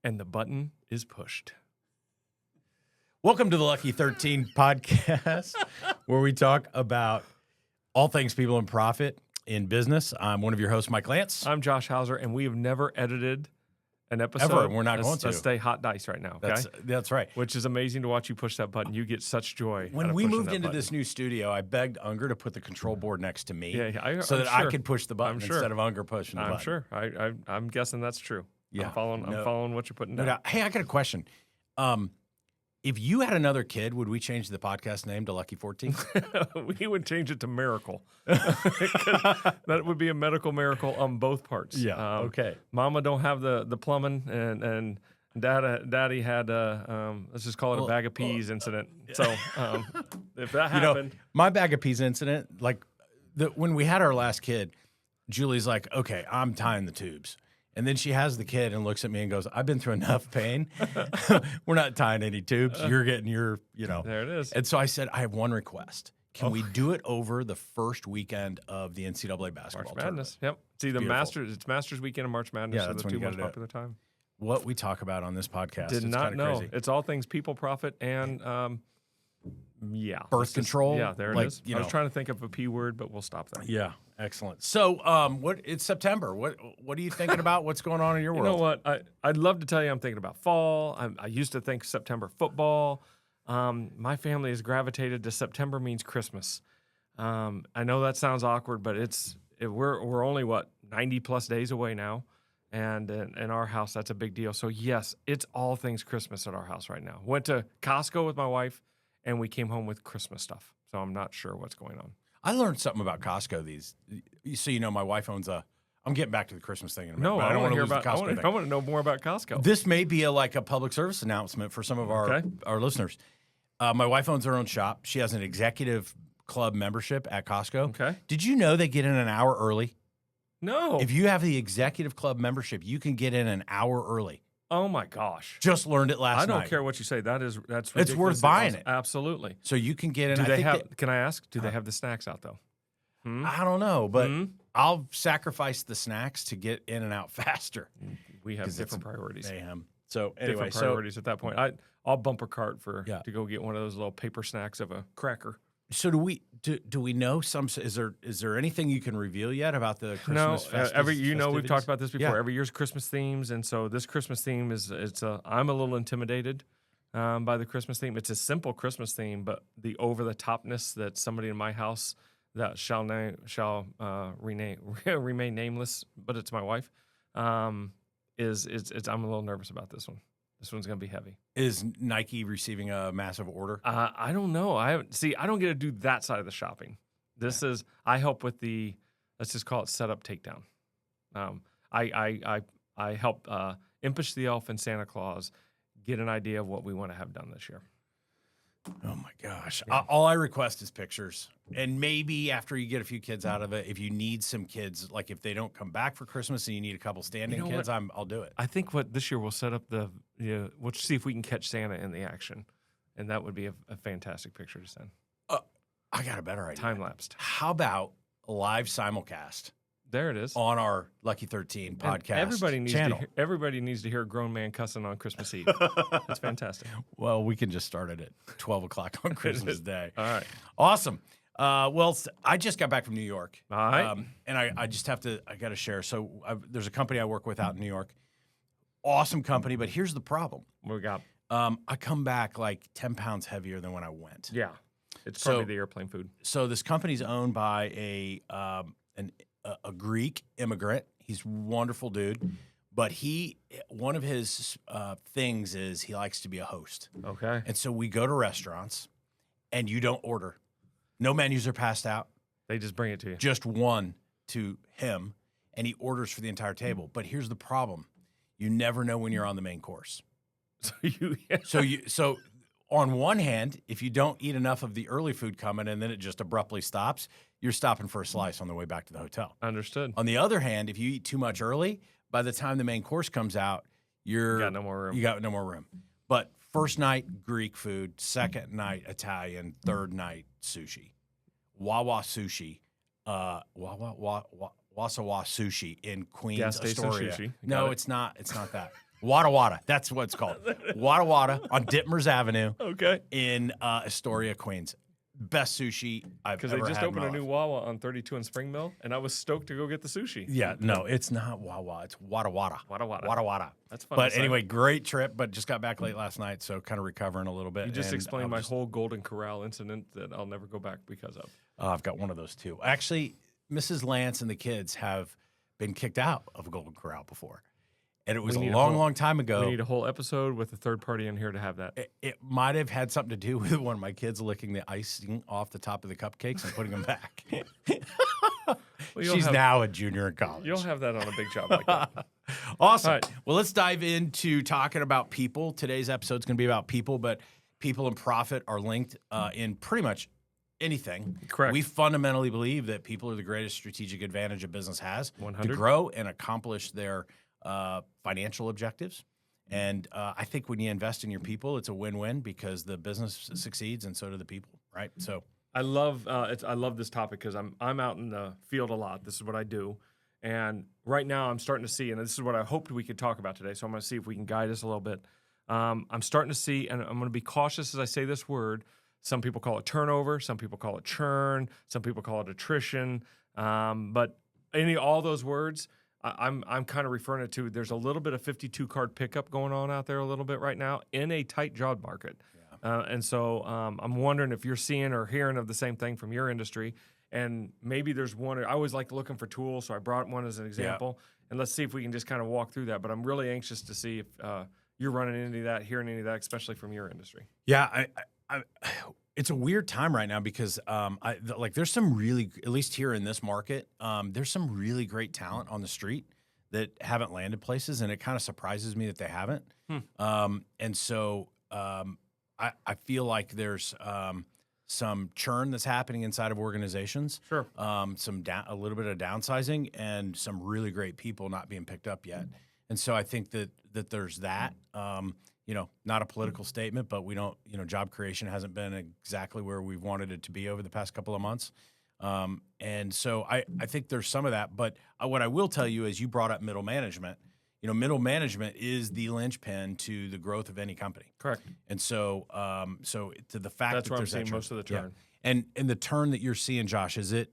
And the button is pushed. Welcome to the Lucky 13 podcast, where we talk about all things people and profit in business. I'm one of your hosts, Mike Lantz. I'm Josh Hauser, and we have never edited an episode. Ever. We're not going to. Let's stay hot dice right now, okay? That's right. Which is amazing to watch you push that button. You get such joy. When we moved into this new studio, I begged Unger to put the control board next to me so that I could push the button instead of Unger pushing the button. I'm sure. I'm guessing that's true. Yeah. I'm following what you're putting down. Hey, I got a question. If you had another kid, would we change the podcast name to Lucky 14? We would change it to Miracle. That would be a medical miracle on both parts. Yeah. Okay. Mama don't have the plumbing, and Daddy had let's just call it a bag of peas incident. So if that happened, my bag of peas incident, when we had our last kid, Julie's like, "Okay, I'm tying the tubes." And then she has the kid and looks at me and goes, "I've been through enough pain. We're not tying any tubes. You're getting your, There it is. And so I said, I have one request. Can we do it over the first weekend of the NCAA basketball March Madness? tournament? Yep. See, the Masters. It's Masters weekend and March Madness. Yeah, are that's the when two you gotta most do it. popular time. What we talk about on this podcast Did is not kind of know. crazy. It's all things people, profit, and Birth control. Yeah, there it is. I was trying to think of a P word, but we'll stop there. Yeah, excellent. So, it's September. What are you thinking about? What's going on in your world? You know what? I'd love to tell you I'm thinking about fall. I used to think September football. My family has gravitated to September means Christmas. I know that sounds awkward, but we're only 90 plus days away now, and in our house that's a big deal. So yes, it's all things Christmas at our house right now. Went to Costco with my wife, and we came home with Christmas stuff. So I'm not sure what's going on. I learned something about Costco. My wife owns I'm getting back to the Christmas thing in a minute. No, but I don't want to lose the I Costco thing. want to know more about Costco. This may be a public service announcement for some of our listeners. My wife owns her own shop. She has an executive club membership at Costco. Okay. Did you know they get in an hour early? No. If you have the executive club membership, you can get in an hour early. Oh my gosh! Just learned it last night. I don't care what you say. That's ridiculous. It's worth buying it. Absolutely. So you can get in. Can I ask? Do they have the snacks out though? I don't know, but I'll sacrifice the snacks to get in and out faster. We have different priorities. Mayhem. So anyway, different priorities at that point. I'll bumper cart to go get one of those little paper snacks of a cracker. So do we know some? Is there anything you can reveal yet about the Christmas? No, we've talked about this before. Yeah. Every year's Christmas themes, and so this Christmas theme I'm a little intimidated by the Christmas theme. It's a simple Christmas theme, but the over the topness that somebody in my house that shall remain nameless, but it's my wife. I'm a little nervous about this one. This one's going to be heavy. Is Nike receiving a massive order? I don't know. I don't get to do that side of the shopping. I help with let's just call it setup takedown. I help Impish the Elf and Santa Claus get an idea of what we want to have done this year. Oh my gosh. Yeah. All I request is pictures. And maybe after you get a few kids out of it, if you need some kids, like if they don't come back for Christmas and you need a couple standing kids, I'll do it. I think this year we'll set up we'll see if we can catch Santa in the action. And that would be a fantastic picture to send. I got a better idea. Time-lapsed. How about a live simulcast? There it is. On our Lucky 13 podcast everybody needs to hear a grown man cussing on Christmas Eve. That's fantastic. Well, we can just start it at 12 o'clock on Christmas Day. All right. Awesome. I just got back from New York. All right. And I got to share. So there's a company I work with out in New York. Awesome company, but here's the problem. What we got? I come back like 10 pounds heavier than when I went. Yeah. It's probably the airplane food. So this company's owned by a Greek immigrant. He's a wonderful dude, but one of his things is he likes to be a host. Okay. And so we go to restaurants, and you don't order. No menus are passed out. They just bring it to you. Just one to him, and he orders for the entire table. But here's the problem: you never know when you're on the main course. So on one hand, if you don't eat enough of the early food coming and then it just abruptly stops, you're stopping for a slice on the way back to the hotel. Understood. On the other hand, if you eat too much early, by the time the main course comes out, you got no more room. You got no more room. But first night, Greek food. Second night, Italian. Third night, sushi. Wawa Sushi. Wasawa Sushi in Queens, Gas station Astoria. sushi. No, it's not. It's not that. Wada Wada. That's what it's called. Wada Wada on Ditmers Avenue Okay. in Astoria, Queens. Best sushi I've Because ever they just had opened in a my new life. Wawa on 32 in Spring Mill, and I was stoked to go get the sushi. Yeah, no, it's not Wawa. It's Wada Wada. Wada Wada. Wada Wada. That's fun. But to say. anyway, great trip, but just got back late last night, so kind of recovering a little bit. You just and explained I'm my just- whole Golden Corral incident that I'll never go back because of. I've got one of those too. Actually, Mrs. Lantz and the kids have been kicked out of Golden Corral before. And it was a need a long, whole- long time ago. We need a whole episode with a third party in here to have that. It might have had something to do with one of my kids licking the icing off the top of the cupcakes and putting them back. She's now a junior in college. You'll have that on a big job like that. Awesome. All right. Well, let's dive into talking about people. Today's episode is going to be about people, but people and profit are linked in pretty much anything. Correct. We fundamentally believe that people are the greatest strategic advantage a business has 100. to grow and accomplish their financial objectives. And I think when you invest in your people, it's a win-win because the business succeeds and so do the people, right? So I love I love this topic because I'm out in the field a lot. This is what I do, and right now I'm starting to see, and this is what I hoped we could talk about today. So I'm going to see if we can guide us a little bit. I'm starting to see, and I'm going to be cautious as I say this word. Some people call it turnover, some people call it churn, some people call it attrition. But all those words, I'm kind of referring it to. There's a little bit of 52 card pickup going on out there a little bit right now in a tight job market. And so I'm wondering if you're seeing or hearing of the same thing from your industry. And maybe there's one. I always like looking for tools, so I brought one as an example. And let's see if we can just kind of walk through that. But I'm really anxious to see if you're running into that, hearing any of that, especially from your industry. yeah, it's a weird time right now because there's some really, at least here in this market, there's some really great talent on the street that haven't landed places, and it kind of surprises me that they haven't. And so I feel like there's some churn that's happening inside of organizations. Sure. A little bit of downsizing and some really great people not being picked up yet. And so I think that there's that. Not a political statement, but we don't, job creation hasn't been exactly where we've wanted it to be over the past couple of months. And so I think there's some of that. But what I will tell you is you brought up middle management. Middle management is the linchpin to the growth of any company. Correct. And so, to the fact That's that where I'm there's seeing that most of the turn. Yeah. And the turn that you're seeing, Josh, is it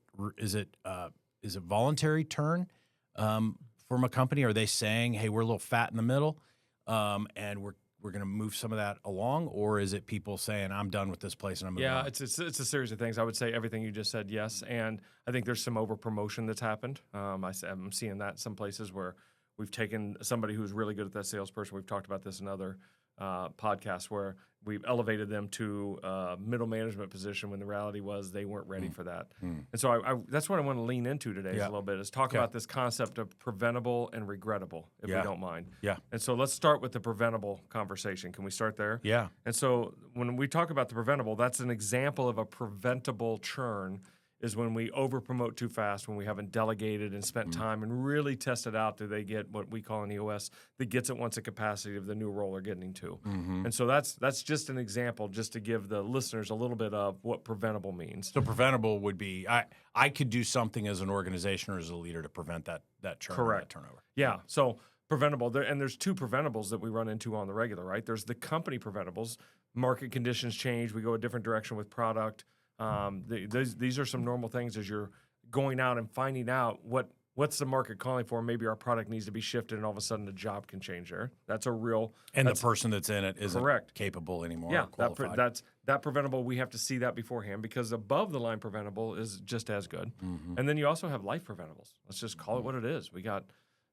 voluntary turn from a company? Are they saying, hey, we're a little fat in the middle, and we're going to move some of that along, or is it people saying, I'm done with this place and I'm moving on? It's a series of things. I would say everything you just said, yes, and I think there's some over promotion that's happened. I'm seeing that some places where we've taken somebody who's really good at that salesperson. We've talked about this in other podcasts where we've elevated them to a middle management position when the reality was they weren't ready for that. And so that's what I want to lean into today is a little bit, is talk about this concept of preventable and regrettable, if we don't mind. Yeah. And so let's start with the preventable conversation. Can we start there? Yeah. And so when we talk about the preventable, that's an example of a preventable churn is when we over-promote too fast, when we haven't delegated and spent time and really tested out, do they get what we call in EOS, that gets at once the capacity of the new role they're getting to. And so that's just an example, just to give the listeners a little bit of what preventable means. So preventable would be I could do something as an organization or as a leader to prevent that churn, Correct. that turnover. Yeah. So preventable, and there's two preventables that we run into on the regular, right? There's the company preventables. Market conditions change. We go a different direction with product. These are some normal things as you're going out and finding out what's the market calling for. Maybe our product needs to be shifted, and all of a sudden the job can change there. That's a real And the person that's in it isn't correct. capable anymore. Yeah, or qualified. that preventable. We have to see that beforehand because above the line preventable is just as good. And then you also have life preventables. Let's just call it what it is. We got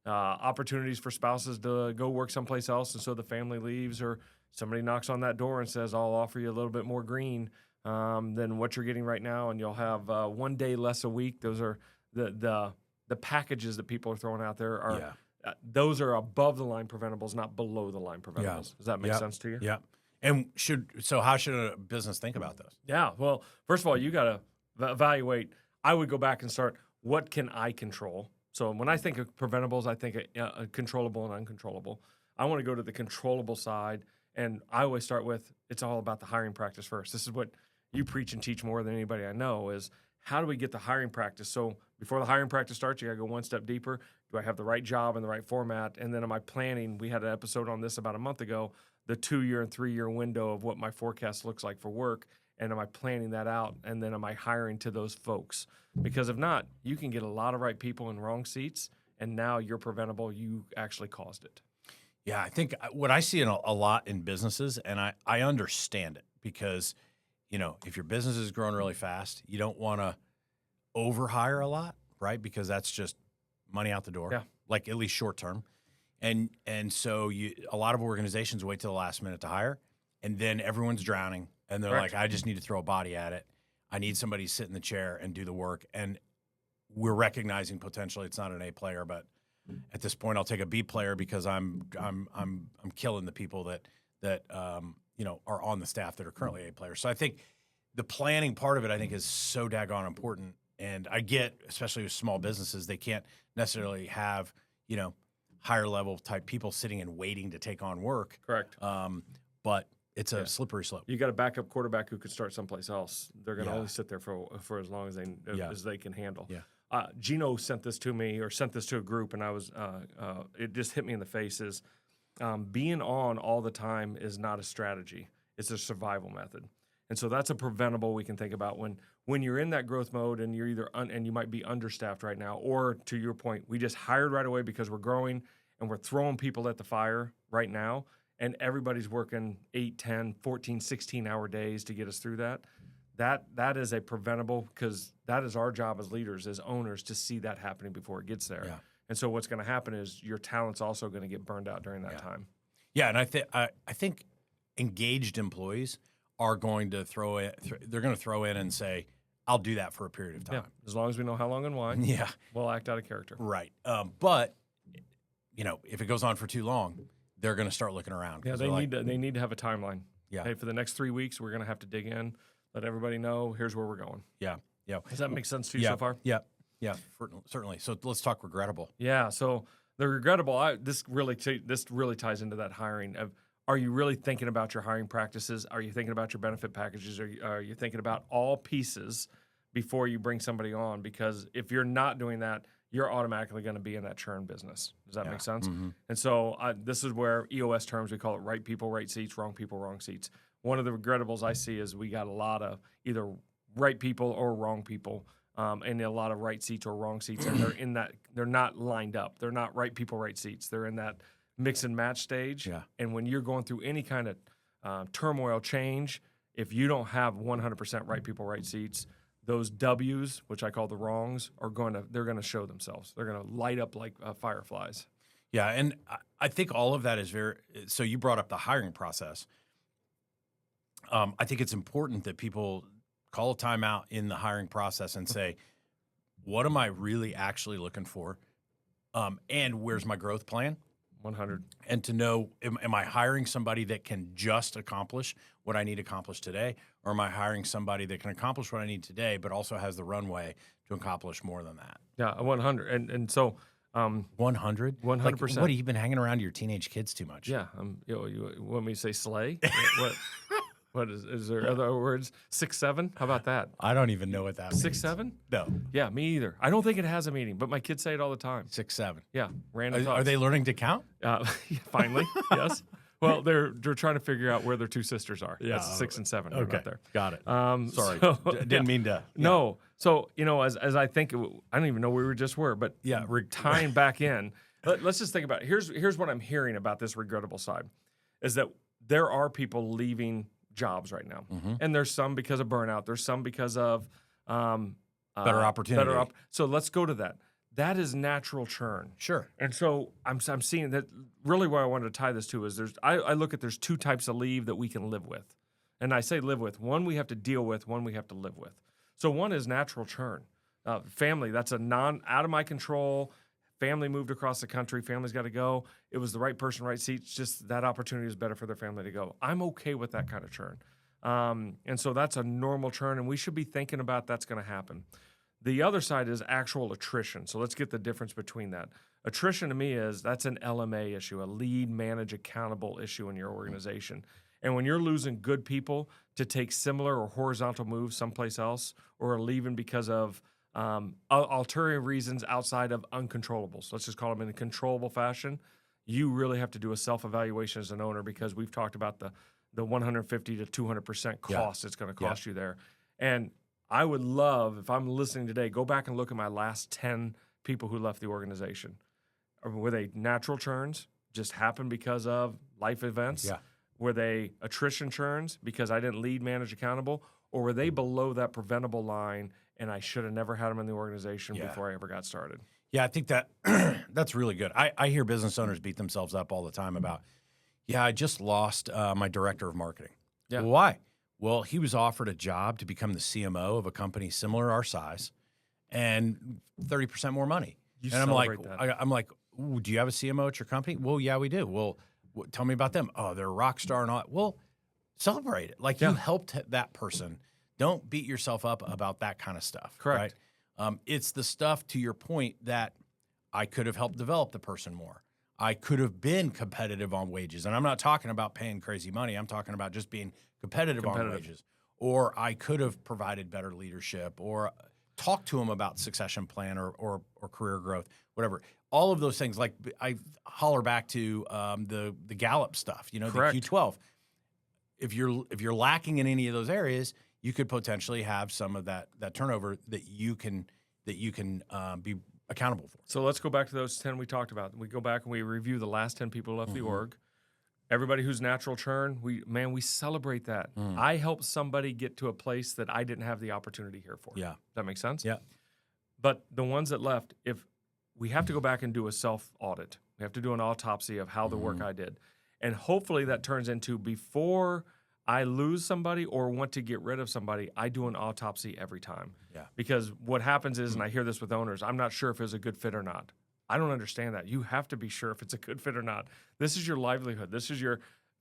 opportunities for spouses to go work someplace else, and so the family leaves, or somebody knocks on that door and says, "I'll offer you a little bit more green than what you're getting right now, and you'll have 1 day less a week." Those are the packages that people are throwing out there. Are those are above the line preventables, not below the line preventables. Does that make sense to you? Yeah. And how should a business think about those? Yeah. Well, first of all, you got to evaluate. I would go back and start, what can I control? So when I think of preventables, I think of controllable and uncontrollable. I want to go to the controllable side, and I always start with, it's all about the hiring practice first. This is what you preach and teach more than anybody I know, is how do we get the hiring practice? So before the hiring practice starts, you got to go one step deeper. Do I have the right job in the right format? And then am I planning? We had an episode on this about a month ago, the 2-year and 3-year window of what my forecast looks like for work. And am I planning that out? And then am I hiring to those folks? Because if not, you can get a lot of right people in wrong seats, and now you're preventable. You actually caused it. Yeah, I think what I see a lot in businesses, and I understand it because, if your business is growing really fast, you don't want to overhire a lot, right? Because that's just money out the door, like at least short term. And so a lot of organizations wait till the last minute to hire, and then everyone's drowning, and they're like, I just need to throw a body at it. I need somebody to sit in the chair and do the work. And we're recognizing potentially it's not an A player, but at this point, I'll take a B player because I'm killing the people that are on the staff that are currently A players. So I think the planning part of it, I think, is so daggone important. And I get, especially with small businesses, they can't necessarily have higher level type people sitting and waiting to take on work. Correct. But it's a slippery slope. You got a backup quarterback who could start someplace else. They're going to only sit there for as long as they can handle. Yeah. Gino sent this to me, or sent this to a group, and I was it just hit me in the face. Is being on all the time is not a strategy; it's a survival method, and so that's a preventable we can think about when you're in that growth mode and you're either and you might be understaffed right now, or to your point, we just hired right away because we're growing and we're throwing people at the fire right now, and everybody's working 8, 10, 14, 16-hour days to get us through that. That is a preventable, because that is our job as leaders, as owners, to see that happening before it gets there. Yeah. And so what's going to happen is your talent's also going to get burned out during that time. Yeah, and I think engaged employees are going to throw in and say, I'll do that for a period of time. Yeah, as long as we know how long and why. Yeah, we'll act out of character. Right. But if it goes on for too long, they're going to start looking around. Yeah, they need to have a timeline. Yeah. Hey, for the next 3 weeks, we're going to have to dig in. Let everybody know, here's where we're going. Yeah, yeah. Does that make sense to you so far? Yeah, certainly. So let's talk regrettable. Yeah, so the regrettable, this really ties into that hiring. Are you really thinking about your hiring practices? Are you thinking about your benefit packages? Are you thinking about all pieces before you bring somebody on? Because if you're not doing that, you're automatically going to be in that churn business. Does that make sense? Mm-hmm. And so this is where EOS terms, we call it right people, right seats, wrong people, wrong seats. One of the regrettables I see is we got a lot of either right people or wrong people, and a lot of right seats or wrong seats, and they're not lined up. They're not right people, right seats. They're in that mix and match stage. Yeah. And when you're going through any kind of turmoil change, if you don't have 100% right people, right seats, those W's, which I call the wrongs, they're going to show themselves. They're going to light up like fireflies. Yeah, and I think all of that is so you brought up the hiring process. I think it's important that people call a timeout in the hiring process and say, what am I really actually looking for? And where's my growth plan? 100. And to know, am I hiring somebody that can just accomplish what I need to accomplish today? Or am I hiring somebody that can accomplish what I need today, but also has the runway to accomplish more than that? Yeah, 100. And so 100? 100%. Like, what, have you been hanging around your teenage kids too much? Yeah. You want me to say slay? What is there other words? 6, 7? How about that? I don't even know what that means. 6, 7? No. Yeah, me either. I don't think it has a meaning, but my kids say it all the time. 6, 7. Yeah, random thoughts. Are they learning to count? Finally, yes. Well, they're trying to figure out where their two sisters are. Yeah, that's 6 and 7. Okay, right there. Got it. Sorry, So, didn't mean to. Yeah. No. So as I think, I don't even know where we just were, but tying back in. Let's just think about it. Here's what I'm hearing about this regrettable side, is that there are people leaving jobs right now, and there's some because of burnout. There's some because of better opportunity. So let's go to that. That is natural churn. Sure. And so I'm seeing that. Really, where I wanted to tie this to is I look at there's 2 types of leave that we can live with, and I say live with. One we have to deal with. One we have to live with. So one is natural churn. Family, that's out of my control. Family moved across the country. Family's got to go. It was the right person, right seat. Just that opportunity is better for their family to go. I'm okay with that kind of churn. And so that's a normal churn, and we should be thinking about that's going to happen. The other side is actual attrition. So let's get the difference between that. Attrition to me that's an LMA issue, a lead, manage, accountable issue in your organization. And when you're losing good people to take similar or horizontal moves someplace else, or are leaving because of ulterior reasons outside of uncontrollables, let's just call them in a controllable fashion, you really have to do a self-evaluation as an owner, because we've talked about the 150 to 200% cost it's going to cost you there. And I would love, if I'm listening today, go back and look at my last 10 people who left the organization. Were they natural churns, just happened because of life events? Yeah. Were they attrition churns because I didn't lead, manage, accountable? Or were they below that preventable line and I should have never had them in the organization before I ever got started? Yeah, I think that that's really good. I hear business owners beat themselves up all the time about, I just lost my director of marketing. Yeah. Well, why? Well, he was offered a job to become the CMO of a company similar to our size and 30% more money. You and I'm like, that. I'm like, ooh, do you have a CMO at your company? Well, yeah, we do. Well, tell me about them. Oh, they're a rock star and all. Well, celebrate it. Like you helped that person. Don't beat yourself up about that kind of stuff. Correct. Right? It's the stuff, to your point, that I could have helped develop the person more. I could have been competitive on wages. And I'm not talking about paying crazy money. I'm talking about just being competitive on wages. Or I could have provided better leadership or talked to them about succession plan or career growth, whatever. All of those things, like I holler back to the Gallup stuff, the Q12. If you're lacking in any of those areas, you could potentially have some of that turnover that you can be accountable for. So let's go back to those 10 we talked about. We go back and we review the last 10 people who left the org. Everybody who's natural churn, we celebrate that. I helped somebody get to a place that I didn't have the opportunity here for. Yeah. Does that make sense? Yeah. But the ones that left, if we have to go back and do a self-audit. We have to do an autopsy of how the work I did. And hopefully that turns into, before I lose somebody or want to get rid of somebody, I do an autopsy every time. Yeah. Because what happens is, and I hear this with owners, I'm not sure if it's a good fit or not. I don't understand that. You have to be sure if it's a good fit or not. This is your livelihood. This is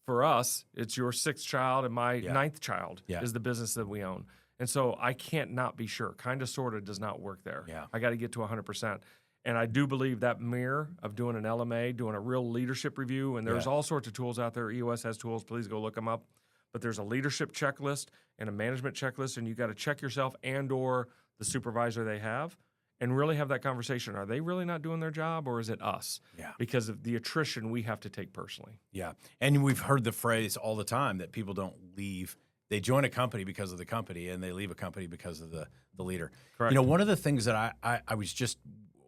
for us, it's your 6th child and my 9th child is the business that we own. And so I can't not be sure. Kind of, sort of does not work there. Yeah. I got to get to 100%. And I do believe that mirror of doing an LMA, doing a real leadership review, and there's all sorts of tools out there. EOS has tools. Please go look them up. But there's a leadership checklist and a management checklist, and you got to check yourself and or the supervisor they have and really have that conversation. Are they really not doing their job, or is it us? Yeah. Because of the attrition we have to take personally. Yeah. And we've heard the phrase all the time that people don't leave. They join a company because of the company, and they leave a company because of the leader. Correct. One of the things that I was just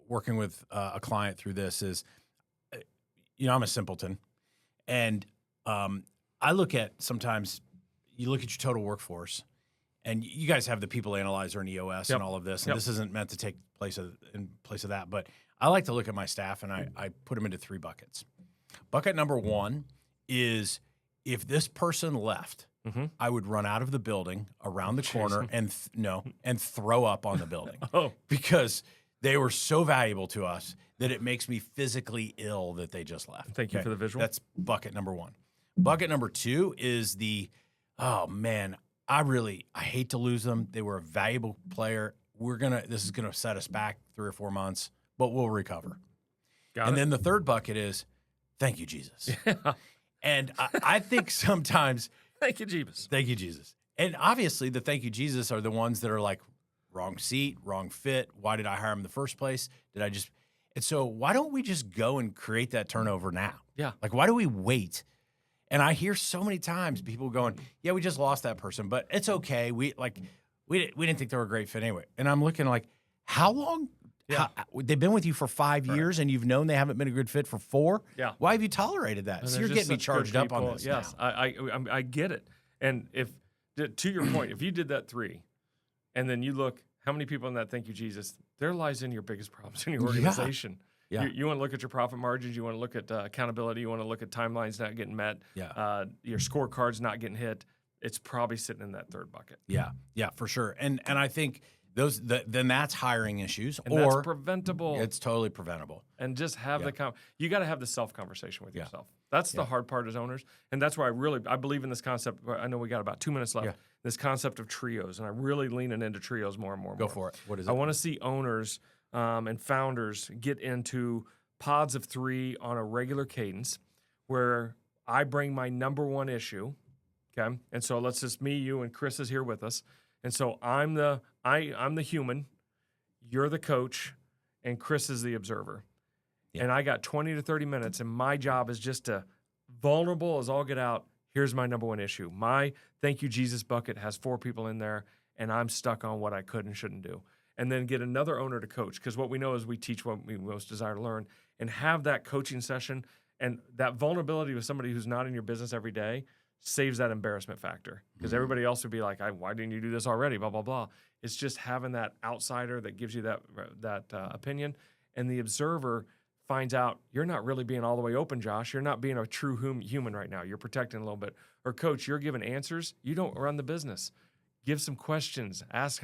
working with a client through this is, I'm a simpleton. And I look at, sometimes you look at your total workforce, and you guys have the people analyzer and EOS and all of this, and this isn't meant to take in place of that, but I like to look at my staff, and I put them into 3 buckets. Bucket number 1 is, if this person left, I would run out of the building around the corner and throw up on the building. Because they were so valuable to us that it makes me physically ill that they just left. Thank you for the visual. That's bucket number 1. Bucket number 2 is oh man, I hate to lose them. They were a valuable player. This is gonna set us back 3 or 4 months, but we'll recover. And then the third bucket is, thank you, Jesus. And I think sometimes, thank you, Jesus. Thank you, Jesus. And obviously the thank you, Jesus are the ones that are like, wrong seat, wrong fit. Why did I hire him in the first place? And so why don't we just go and create that turnover now? Yeah. Like, why do we wait? And I hear so many times people going, yeah, we just lost that person, but it's okay. We didn't think they were a great fit anyway. And I'm looking like, how long? Yeah. They've been with you for 5 years, and you've known they haven't been a good fit for 4? Yeah. Why have you tolerated that? So you're getting me charged up on this. Yes, I get it. And to your point, if you did that 3, and then you look, how many people in that thank you, Jesus, there lies in your biggest problems in your organization. Yeah. You want to look at your profit margins. You want to look at accountability. You want to look at timelines not getting met. Yeah. Your scorecards not getting hit. It's probably sitting in that 3rd bucket. Yeah. Yeah, for sure. And I think then that's hiring issues, and that's preventable. It's totally preventable. And just have you got to have the self conversation with yourself. That's the hard part as owners, and that's why I believe in this concept. I know we got about 2 minutes left. Yeah. This concept of trios, and I'm really leaning into trios more and more. Go for it. What is it? I want to see owners and founders get into pods of 3 on a regular cadence, where I bring my number 1 issue, Okay. And so let's just me, you, and Chris is here with us. And so I'm the human, you're the coach, and Chris is the observer. Yeah. And I got 20 to 30 minutes, and my job is just to, vulnerable as all get out, here's my number one issue. My thank you, Jesus bucket has 4 people in there, and I'm stuck on what I could and shouldn't do. And then get another owner to coach, because what we know is we teach what we most desire to learn, and have that coaching session. And that vulnerability with somebody who's not in your business every day saves that embarrassment factor, because everybody else would be like, why didn't you do this already, blah, blah, blah. It's just having that outsider that gives you that opinion. And the observer finds out you're not really being all the way open, Josh. You're not being a true human right now. You're protecting a little bit. Or coach, you're giving answers. You don't run the business. Give some questions. Ask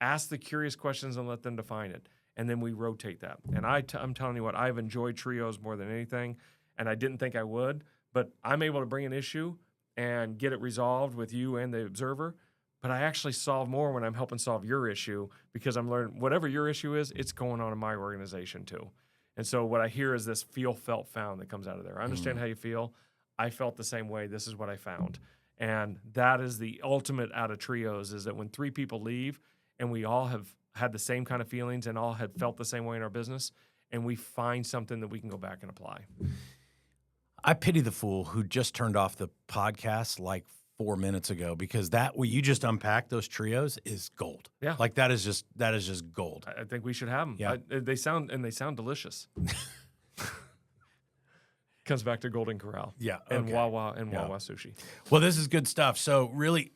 ask the curious questions and let them define it. And then we rotate that. And I'm telling you what, I've enjoyed trios more than anything, and I didn't think I would. But I'm able to bring an issue and get it resolved with you and the observer. But I actually solve more when I'm helping solve your issue, because I'm learning whatever your issue is, it's going on in my organization too. And so what I hear is this feel, felt, found that comes out of there. I understand how you feel. I felt the same way. This is what I found. And that is the ultimate out of trios, is that when 3 people leave and we all have had the same kind of feelings and all had felt the same way in our business, and we find something that we can go back and apply. I pity the fool who just turned off the podcast like 4 minutes ago, because that what you just unpacked, those trios, is gold. Yeah. Like that is just gold. I think we should have them. Yeah. They sound delicious. Comes back to Golden Corral. Yeah. And okay. Wawa Sushi. Well, this is good stuff. So really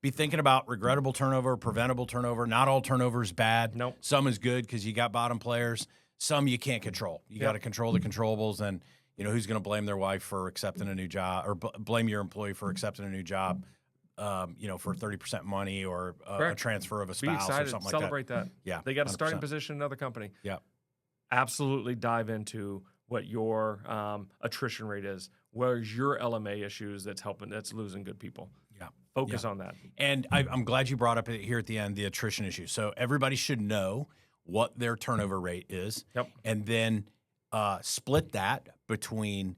be thinking about regrettable turnover, preventable turnover. Not all turnover is bad. Nope. Some is good because you got bottom players. Some you can't control. You got to control the controllables. And who's going to blame their wife for accepting a new job, or blame your employee for accepting a new job, for 30% money or a transfer of a spouse or something like that. Celebrate that. Yeah. They got a 100%. starting position in another company. Yeah. Absolutely dive into what your attrition rate is. Where's your LMA issues that's losing good people? Yeah. Focus on that. And I'm glad you brought up here at the end the attrition issue. So everybody should know what their turnover rate is. Yep. And then split that between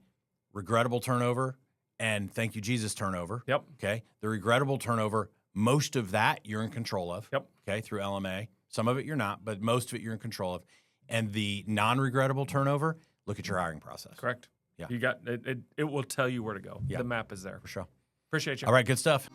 regrettable turnover and thank you, Jesus turnover. Yep. Okay. The regrettable turnover, most of that you're in control of. Yep. Okay. Through LMA. Some of it you're not, but most of it you're in control of. And the non-regrettable turnover, look at your hiring process. Correct. Yeah. You got it. It will tell you where to go. Yeah. The map is there. For sure. Appreciate you. All right. Good stuff.